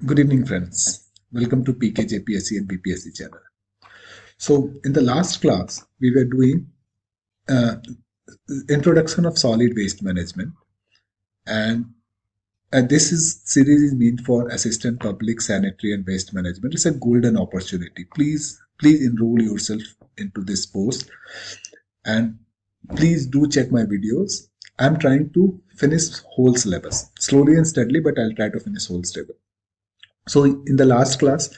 Good evening, friends. Welcome to PKJPSC and BPSC channel. So, in the last class, we were doing uh, introduction of solid waste management, and this is series is meant for assistant public sanitary and waste management. It's a golden opportunity. Please enroll yourself into this post, and please do check my videos. I'm trying to finish whole syllabus slowly and steadily, but I'll try to finish whole syllabus. So in the last class,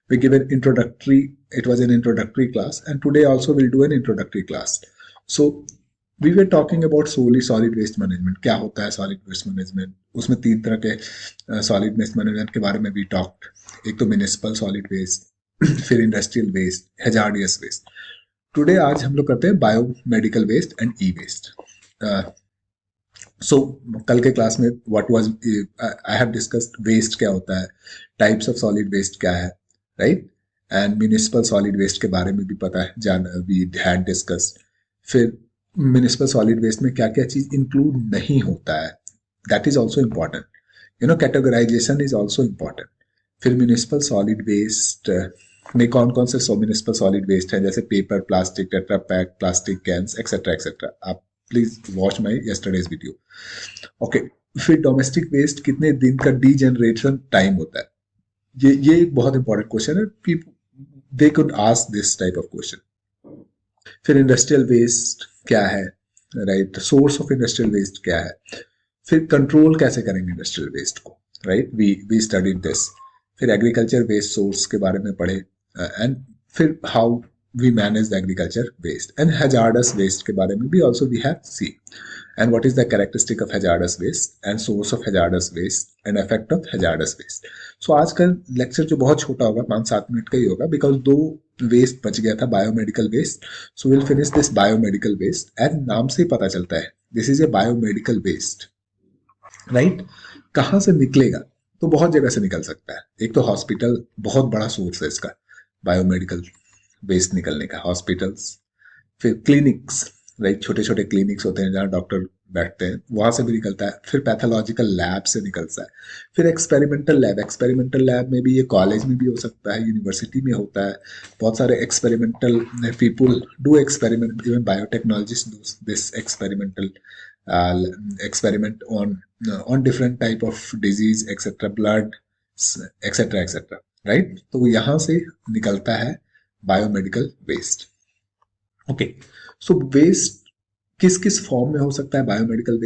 we gave an introductory, it was an introductory class, and today also we'll do an introductory class. So we were talking about solid waste management. क्या होता है solid waste management? उसमें तीन तरह के solid waste management के बारे में we talked. एक तो municipal solid waste, फिर industrial waste, hazardous waste. Today आज हम लोग करते हैं biomedical waste and e-waste. सो कल के क्लास में what was I have discussed waste क्या होता है, टाइप्स ऑफ सॉलिड वेस्ट क्या है, right, and municipal solid waste के बारे में भी पता है, जान वी हैड डिस्कस्ड. फिर म्यूनिसिपल सॉलिड वेस्ट में क्या क्या चीज इंक्लूड नहीं होता है, that is also important. Categorisation is also important. फिर म्यूनिसिपल सॉलिड वेस्ट में कौन कौन से म्यूनिसिपल सॉलिड वेस्ट है, जैसे paper, plastic, tetra pack, plastic cans, etcetera etcetera. आप please watch my yesterday's video. Okay, फिर डोमेस्टिक वेस्ट कितने दिन का डीजेनरेशन टाइम होता है, ये एक बहुत इंपॉर्टेंट क्वेश्चन है. They could ask this type of question. फिर इंडस्ट्रियल वेस्ट क्या है, right, source of industrial waste क्या है. फिर कंट्रोल कैसे करेंगे इंडस्ट्रियल वेस्ट को, राइट, वी स्टडीड दिस. फिर एग्रीकल्चर वेस्ट सोर्स के बारे में पढ़े, एंड फिर how we manage the agriculture waste, and hazardous waste के बारे में भी also we have seen, and what is the characteristic of hazardous waste and source of hazardous waste and effect of hazardous waste. So आज का lecture जो बहुत छोटा होगा, 5-7 मिनट का ही होगा, बिकॉज 2 वेस्ट बच गया था, biomedical waste. So will finish this biomedical waste, and नाम से ही पता चलता है this is a biomedical waste, right. कहाँ से निकलेगा, तो बहुत जगह से निकल सकता है. एक तो हॉस्पिटल बहुत बड़ा सोर्स है इसका, बायोमेडिकल वेस्ट निकलने का, हॉस्पिटल्स. फिर क्लिनिक्स, राइट, छोटे छोटे क्लिनिक्स होते हैं जहाँ डॉक्टर बैठते हैं, वहां से भी निकलता है. फिर पैथोलॉजिकल लैब से निकलता है. फिर एक्सपेरिमेंटल लैब में भी, ये कॉलेज में भी हो सकता है, यूनिवर्सिटी में होता है. बहुत सारे experimental people do experiment, even biotechnologist do this experimental experiment on different type of disease, etc., blood, etc., etc., right. तो यहाँ से निकलता है बायोमेडिकल वेस्ट. ओके, सो वेस्ट किस किस फॉर्म में हो सकता है. बायोमेडिकल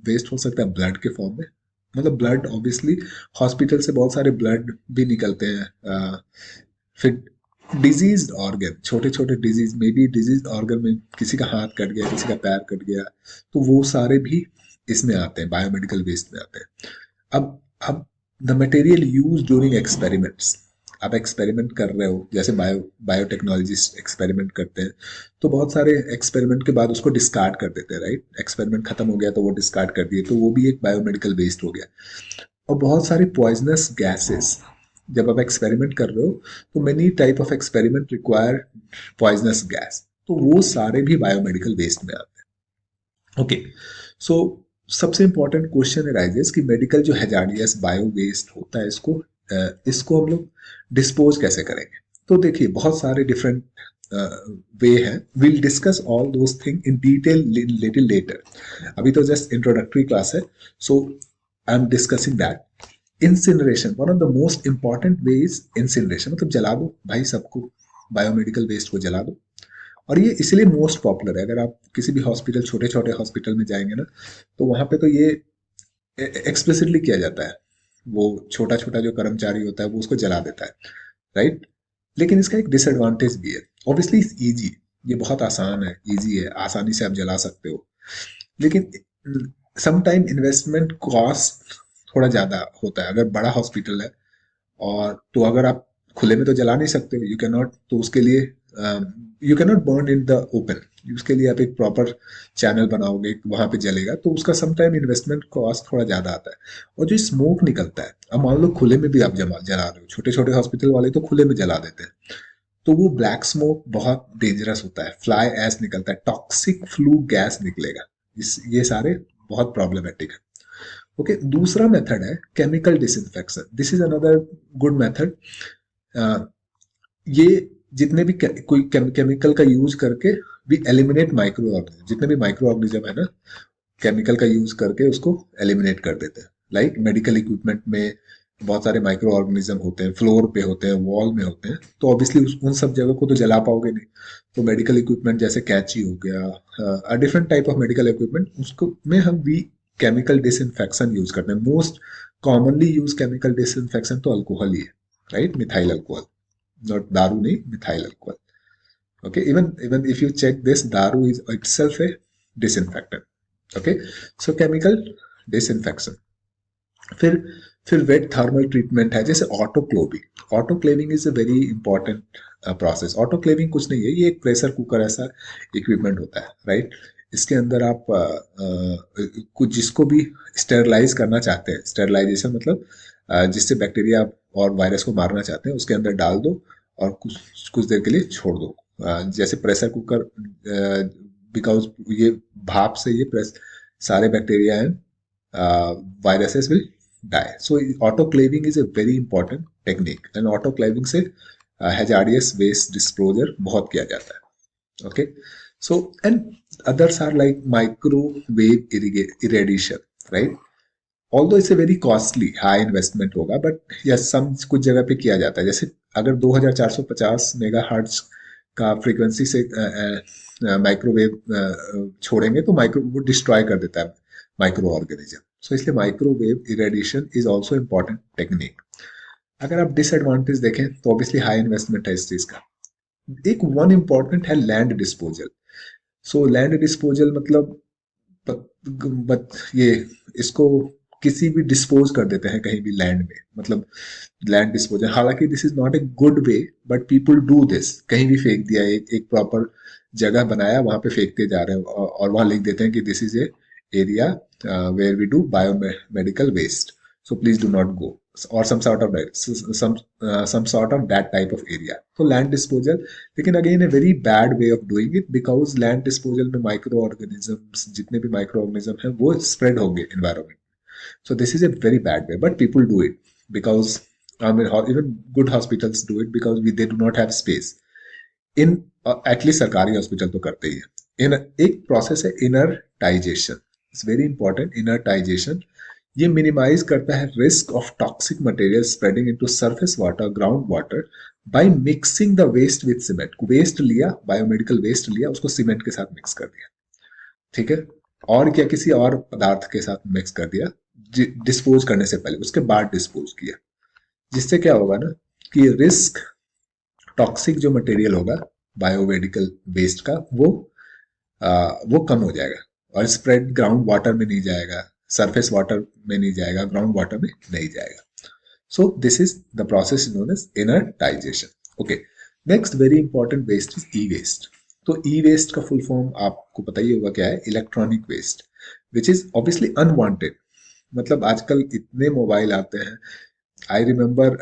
वेस्ट हो सकता है ब्लड के फॉर्म में, मतलब ब्लड, ऑब्वियसली हॉस्पिटल से बहुत सारे ब्लड भी निकलते हैं. फिर डिजीज ऑर्गन, छोटे छोटे डिजीज में भी, डिजीज ऑर्गन में किसी का हाथ कट गया, किसी का पैर कट गया, तो वो सारे भी इसमें आते हैं, बायोमेडिकल वेस्ट में आते हैं. अब the material use during experiments, आप एक्सपेरिमेंट कर रहे हो, जैसे बायोटेक्नोलॉजिस्ट एक्सपेरिमेंट करते हैं, तो बहुत सारे एक्सपेरिमेंट के बाद उसको डिस्कार्ड कर देते हैं, राइट. एक्सपेरिमेंट खत्म हो गया तो वो डिस्कार्ड कर दिए, तो वो भी एक बायोमेडिकल वेस्ट हो गया. और बहुत सारी पॉइजनस गैसेस, जब आप एक्सपेरिमेंट कर रहे हो तो many type of experiment require poisonous gas, तो वो सारे भी बायोमेडिकल वेस्ट में आते हैं. ओके, सो सबसे इंपॉर्टेंट क्वेश्चन राइजेस कि मेडिकल जो हैजार्डियस बायो वेस्ट होता है, इसको हम लोग डिस्पोज कैसे करेंगे. तो देखिए, बहुत सारे डिफरेंट वे है. Will discuss all those thing in detail little later. अभी तो जस्ट इंट्रोडक्टरी क्लास है, so I am discussing that. Incineration, one of the most important way is incineration, मतलब जला दो भाई सबको, बायोमेडिकल वेस्ट को जला दो. और ये इसलिए मोस्ट पॉपुलर है. अगर आप किसी भी हॉस्पिटल, छोटे छोटे हॉस्पिटल में जाएंगे ना, तो वहां पे तो ये एक्सप्लिसिटली किया जाता है, वो छोटा छोटा जो कर्मचारी होता है वो उसको जला देता है, राइट. लेकिन इसका एक डिसएडवांटेज भी है. ऑब्वियसली इजी, ये बहुत आसान है, इजी है, आसानी से आप जला सकते हो. लेकिन समटाइम इन्वेस्टमेंट कॉस्ट थोड़ा ज्यादा होता है. अगर बड़ा हॉस्पिटल है और तो अगर आप खुले में तो जला नहीं सकते, यू कैन नॉट, तो उसके लिए you can not burn in the open. उसके लिए आप एक प्रॉपर चैनल बनाओगे, वहां पे जलेगा, तो उसका समटाइम इन्वेस्टमेंट कॉस्ट थोड़ा ज्यादा आता है. और जो स्मोक निकलता है, अब मान लो खुले में भी आप जला रहे हो, छोटे छोटे हॉस्पिटल वाले तो खुले में जला देते हैं, तो वो ब्लैक स्मोक बहुत डेंजरस होता है. फ्लाई एश निकलता है, टॉक्सिक फ्लू गैस निकलेगा, ये सारे बहुत प्रॉब्लमेटिक है. ओके, दूसरा मेथड है chemical disinfection. This is another good method. ये जितने भी कोई केमिकल का यूज करके भी एलिमिनेट माइक्रो ऑर्गेनिज्म, जितने भी माइक्रो ऑर्गेनिज्म है ना, केमिकल का यूज करके उसको एलिमिनेट कर देते हैं. लाइक मेडिकल इक्विपमेंट में बहुत सारे माइक्रो ऑर्गेनिज्म होते हैं, फ्लोर पे होते हैं, वॉल में होते हैं, तो ऑब्वियसली उन सब जगह को तो जला पाओगे नहीं. तो मेडिकल इक्विपमेंट जैसे कैंची हो गया, different type of medical equipment, उसको में हम भी केमिकल डिसइंफेक्शन यूज करते हैं. Most commonly use chemical disinfection तो अल्कोहल ही है, राइट, मिथाइल अल्कोहल. नॉट दारू नहीं, methyl alcohol. Okay, even if you check this, daru is itself a disinfectant. Okay, so chemical disinfection. फिर वेट थर्मल ट्रीटमेंट है, जैसे autoclaving. Autoclaving is a very important process. Autoclaving कुछ नहीं है, ये एक प्रेशर कुकर ऐसा इक्विपमेंट होता है, राइट. इसके अंदर आप कुछ जिसको भी स्टेरलाइज करना चाहते हैं, स्टेरलाइजेशन मतलब जिससे बैक्टीरिया और वायरस को मारना चाहते हैं, उसके अंदर डाल दो और कुछ कुछ देर के लिए छोड़ दो. जैसे प्रेशर कुकर, बिकॉज ये भाप से ये प्रेस सारे bacteria and viruses will die. So autoclaving is a very important technique, and autoclaving से hazardous waste disposal बहुत किया जाता है. Okay, so and others are like microwave irradiation, right? Although it's a very costly, high investment होगा, but yes, some कुछ जगह पे किया जाता है. जैसे अगर 2450 मेगाहर्ट्ज का फ्रीक्वेंसी से माइक्रोवेव छोड़ेंगे तो वो डिस्ट्रॉय कर देता है माइक्रो ऑर्गेनिज्म. सो इसलिए microwave irradiation is also important technique. अगर आप डिसएडवांटेज देखें तो ऑब्वियसली हाई इन्वेस्टमेंट है इस चीज का. एक वन इम्पॉर्टेंट है land disposal. So land disposal मतलब ये इसको किसी भी डिस्पोज कर देते हैं कहीं भी लैंड में, मतलब लैंड डिस्पोजल. हालांकि this is not a good way, but people do this. कहीं भी फेंक दिया, एक प्रॉपर जगह बनाया, वहां पे फेंकते जा रहे हैं और वहां लिख देते हैं कि this is A area where we do biomedical waste, so please do not go, or some sort of that type of area. So land disposal, लेकिन again a very bad way of doing it, because land disposal में microorganisms, जितने भी microorganism हैं वो spread होंगे environment. So this is a very bad way, but people do it because even good hospitals do it because they do not have space. in at least सरकारी hospital तो करते ही है. एक प्रोसेस है inertization. It's very important. Inertization ये minimize करता है risk of toxic material spreading into surface water, ground water, by mixing the waste with cement. Waste लिया, बायोमेडिकल वेस्ट लिया, उसको सीमेंट के साथ मिक्स कर दिया, ठीक है, और क्या किसी और पदार्थ के साथ मिक्स कर दिया डिस्पोज करने से पहले, उसके बाद डिस्पोज किया. जिससे क्या होगा ना कि रिस्क टॉक्सिक जो मटेरियल होगा बायोमेडिकल वेस्ट का वो कम हो जाएगा और स्प्रेड ग्राउंड वाटर में नहीं जाएगा, सरफेस वाटर में नहीं जाएगा, ग्राउंड वाटर में नहीं जाएगा. So this is the process known as inertization. Okay, next very important waste is E waste. तो ई वेस्ट का फुल फॉर्म आपको पता ही होगा क्या है, electronic waste, which is obviously unwanted. मतलब आजकल इतने मोबाइल आते हैं. आई रिमेम्बर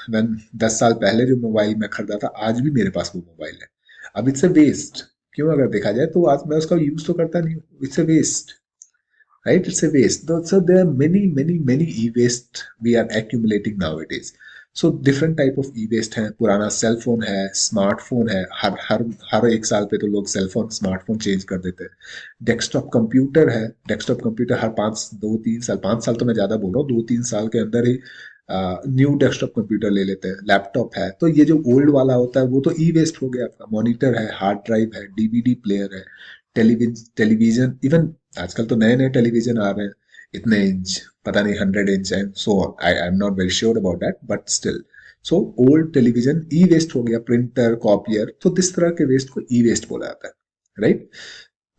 व्हेन 10 साल पहले जो मोबाइल मैं खरीदा था, आज भी मेरे पास वो मोबाइल है. अब इट्स अ वेस्ट. क्यों? अगर देखा जाए तो आज मैं उसका यूज तो करता नहीं हूँ. It's a waste, right? It's a waste. So there are many e-waste we are accumulating nowadays. So different type of e-waste है. पुराना सेल फोन है, स्मार्टफोन है. हर एक साल पे तो लोग सेल फोन स्मार्टफोन चेंज कर देते हैं. डेस्कटॉप कंप्यूटर है. डेस्कटॉप कंप्यूटर हर 5 साल तो मैं ज्यादा बोल रहा हूँ, 2-3 साल के अंदर ही न्यू डेस्कटॉप कंप्यूटर ले लेते हैं. लैपटॉप है. तो ये जो ओल्ड वाला होता है वो तो ई वेस्ट हो गया आपका. मॉनिटर है, हार्ड ड्राइव है, डीवीडी प्लेयर है, टेलीविजन. इवन आजकल तो नए नए टेलीविजन आ रहे हैं, इतने इंच, पता नहीं 100 इंच है. So I am not very sure about that, but still. So old television E waste हो गया. Printer, copier. तो इस तरह के वेस्ट को ई वेस्ट बोला जाता है, राइट.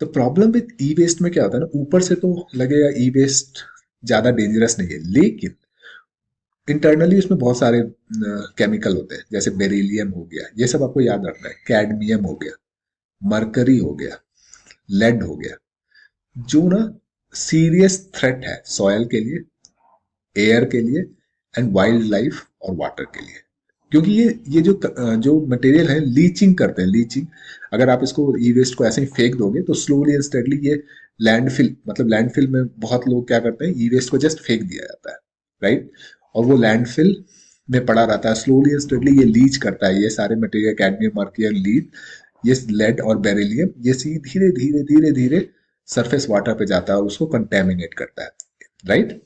तो प्रॉब्लम विद ई वेस्ट में क्या होता है ना, ऊपर से तो लगेगा ई वेस्ट ज्यादा डेंजरस नहीं है, लेकिन इंटरनली उसमें बहुत सारे केमिकल होते हैं. जैसे बेरिलियम हो गया, ये सब आपको याद रखना है. कैडमियम हो गया, मरकरी हो गया, लेड हो गया, जो ना सीरियस थ्रेट है सॉयल के लिए, एयर के लिए एंड वाइल्ड लाइफ और वाटर के लिए. क्योंकि ये जो मटेरियल है लीचिंग करते हैं. लीचिंग, अगर आप इसको ई वेस्ट को ऐसे ही फेंक दोगे तो स्लोली एंड स्टेडली ये लैंडफिल, मतलब लैंडफिल में बहुत लोग क्या करते हैं, ई वेस्ट को जस्ट फेंक दिया जाता है, राइट। और वो लैंडफिल में पड़ा रहता है, स्लोली एंड स्टेडली ये लीच करता है, ये सारे मटेरियल कैडमियम मर्क्यूरी लीड, ये लेड और बेरिलियम, ये सी धीरे धीरे धीरे धीरे सरफेस वाटर पे जाता है और उसको कंटेमिनेट करता है, right.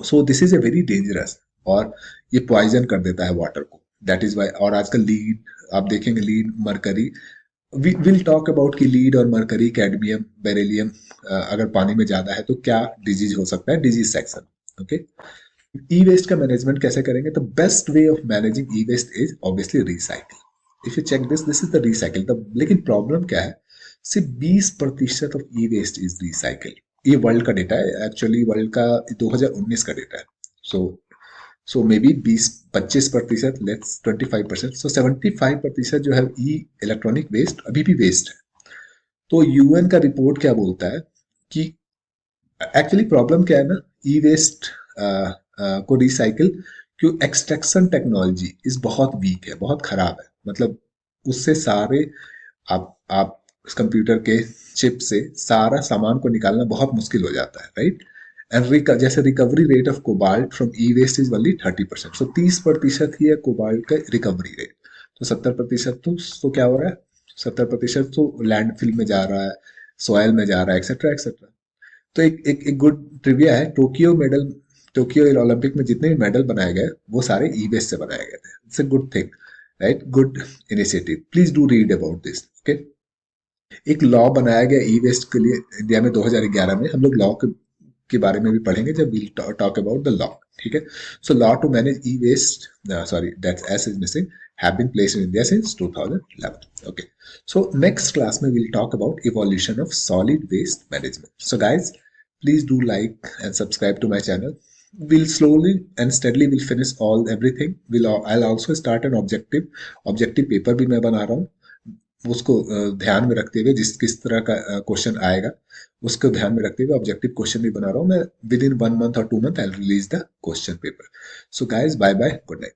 So this is a very dangerous, और ये पॉइजन कर देता है वाटर को, दैट इज वाई। और आजकल लीड आप देखेंगे, lead mercury, we will talk about कि लीड और मरकरी कैडमियम बेरिलियम अगर पानी में ज्यादा है तो क्या डिजीज हो सकता है, disease section, okay. E waste का मैनेजमेंट कैसे करेंगे, तो best way of managing E waste is obviously recycle. If you check this is the recycle, लेकिन प्रॉब्लम क्या है, सिर्फ 20% of E waste is recycle. ये वर्ल्ड का डेटा है, एक्चुअली वर्ल्ड का 2019 का डेटा है। सो सो मे बी 20-25%, लेट्स 25%, सो 75% जो है ई इलेक्ट्रॉनिक वेस्ट अभी भी वेस्ट है। तो यूएन का रिपोर्ट क्या बोलता है कि एक्चुअली प्रॉब्लम क्या है ना, ई वेस्ट को रिसाइकिल, क्यों, एक्सट्रैक्शन टेक्नोलॉजी इस बहुत वीक है, बहुत खराब है, मतलब उससे सारे आप उस कंप्यूटर के चिप से सारा सामान को निकालना बहुत मुश्किल हो जाता है, राइट। एंड जैसे recovery rate of cobalt from E waste is only 30%, so 30% ही है कोबाल्ट का रिकवरी रेट। तो 70% तो क्या हो रहा है, 70% तो लैंडफिल में जा रहा है, सॉयल में जा रहा है, एक्सेट्रा एक्सेट्रा। तो एक गुड ट्रिविया है, टोक्यो ओलंपिक में जितने भी मेडल बनाए गए वो सारे ई वेस्ट से बनाए गए थे। It's a good thing, right, good initiative, please do read about this, okay. एक लॉ बनाया गया ई वेस्ट के लिए इंडिया में 2011 में, हम लोग लॉ के बारे में भी पढ़ेंगे जब we'll talk about the law, ठीक है। So law to manage E waste, sorry that's S is missing, have been placed in India since 2011. Okay, so next class में we'll talk about evolution of solid waste management. So guys, please do like and subscribe to my channel. We'll slowly and steadily will finish all everything. I'll also start an objective paper भी मैं बना रहा हूँ, उसको ध्यान में रखते हुए, जिस किस तरह का क्वेश्चन आएगा उसको ध्यान में रखते हुए ऑब्जेक्टिव क्वेश्चन भी बना रहा हूँ मैं। Within 1 month or 2 month I release the question paper. So guys, bye bye, good night.